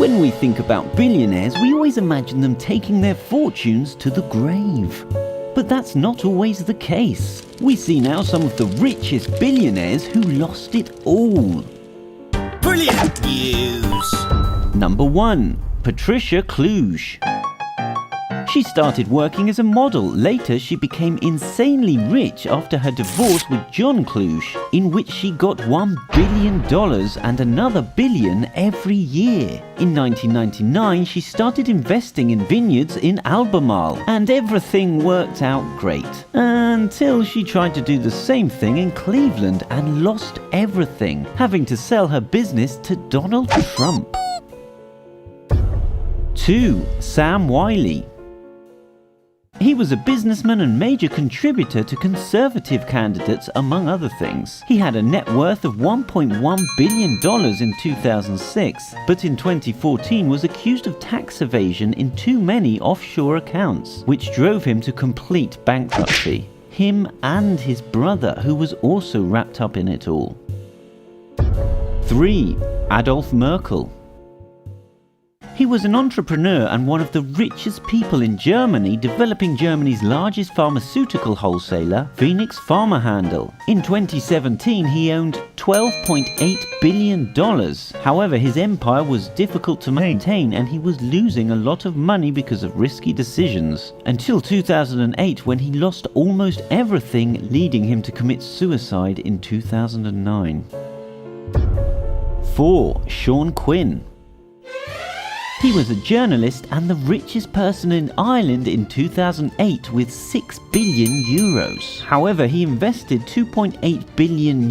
When we think about billionaires, we always imagine them taking their fortunes to the grave. But that's not always the case. We see now some of the richest billionaires who lost it all. Brilliant news! Number 1. Patricia Kluge. She started working as a model. Later, she became insanely rich after her divorce with John Kluge, in which she got $1 billion and another billion every year. In 1999, she started investing in vineyards in Albemarle, and everything worked out great. Until she tried to do the same thing in Cleveland and lost everything, having to sell her business to Donald Trump. 2. Sam Wiley. He was a businessman and major contributor to conservative candidates, among other things. He had a net worth of $1.1 billion in 2006, but in 2014 was accused of tax evasion in too many offshore accounts, which drove him to complete bankruptcy. Him and his brother, who was also wrapped up in it all. 3. Adolf Merkel. He was an entrepreneur and one of the richest people in Germany, developing Germany's largest pharmaceutical wholesaler, Phoenix Pharmahandel. In 2017, he owned $12.8 billion. However, his empire was difficult to maintain and he was losing a lot of money because of risky decisions. Until 2008, when he lost almost everything, leading him to commit suicide in 2009. 4. Sean Quinn. He was a journalist and the richest person in Ireland in 2008 with €6 billion. However, he invested €2.8 billion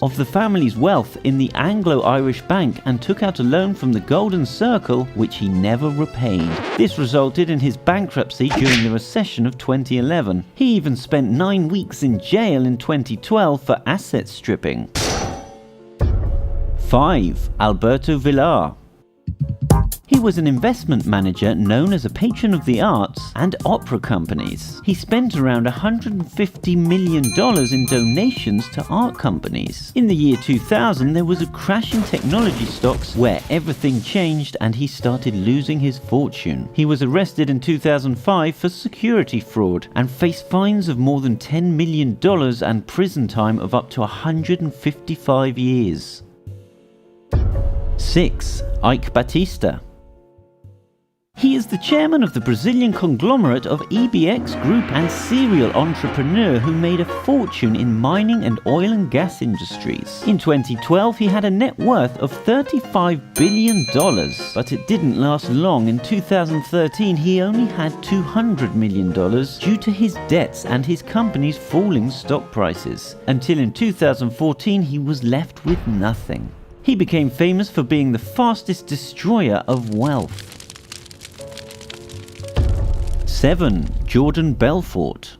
of the family's wealth in the Anglo-Irish Bank and took out a loan from the Golden Circle, which he never repaid. This resulted in his bankruptcy during the recession of 2011. He even spent 9 weeks in jail in 2012 for asset stripping. 5. Alberto Villar. He was an investment manager known as a patron of the arts and opera companies. He spent around $150 million in donations to art companies. In the year 2000, there was a crash in technology stocks where everything changed and he started losing his fortune. He was arrested in 2005 for security fraud and faced fines of more than $10 million and prison time of up to 155 years. 6. Ike Batista. He is the chairman of the Brazilian conglomerate of EBX Group and serial entrepreneur who made a fortune in mining and oil and gas industries. In 2012, he had a net worth of $35 billion, but it didn't last long. In 2013, he only had $200 million due to his debts and his company's falling stock prices. Until in 2014, he was left with nothing. He became famous for being the fastest destroyer of wealth. 7. Jordan Belfort.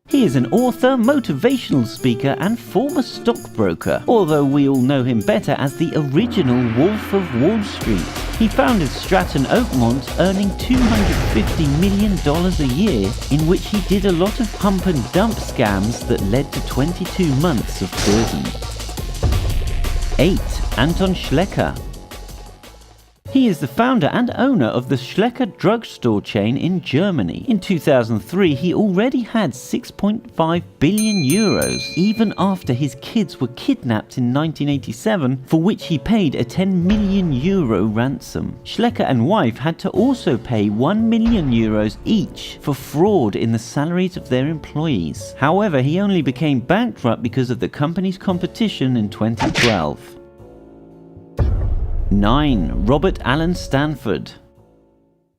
He is an author, motivational speaker and former stockbroker, although we all know him better as the original Wolf of Wall Street. He founded Stratton Oakmont, earning $250 million a year, in which he did a lot of pump and dump scams that led to 22 months of prison. 8. Anton Schlecker. He is the founder and owner of the Schlecker drugstore chain in Germany. In 2003, he already had €6.5 billion, even after his kids were kidnapped in 1987, for which he paid a €10 million ransom. Schlecker and wife had to also pay €1 million each for fraud in the salaries of their employees. However, he only became bankrupt because of the company's competition in 2012. 9. Robert Allen Stanford.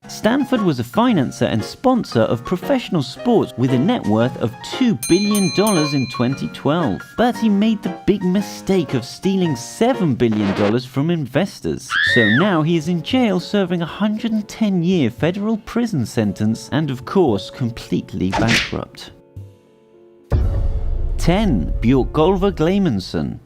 Stanford was a financer and sponsor of professional sports with a net worth of $2 billion in 2012. But he made the big mistake of stealing $7 billion from investors. So now he is in jail serving a 110-year federal prison sentence and, of course, completely bankrupt. 10. Björk Gulver Gleimanson.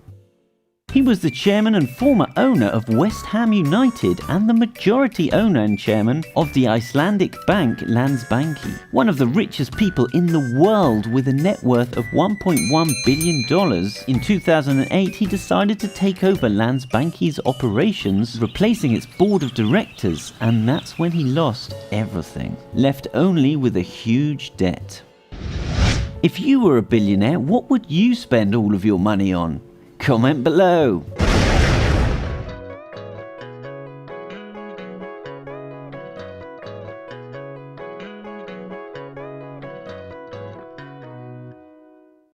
He was the chairman and former owner of West Ham United and the majority owner and chairman of the Icelandic bank Landsbanki. One of the richest people in the world with a net worth of $1.1 billion. In 2008, he decided to take over Landsbanki's operations, replacing its board of directors, and that's when he lost everything, left only with a huge debt. If you were a billionaire, what would you spend all of your money on? Comment below.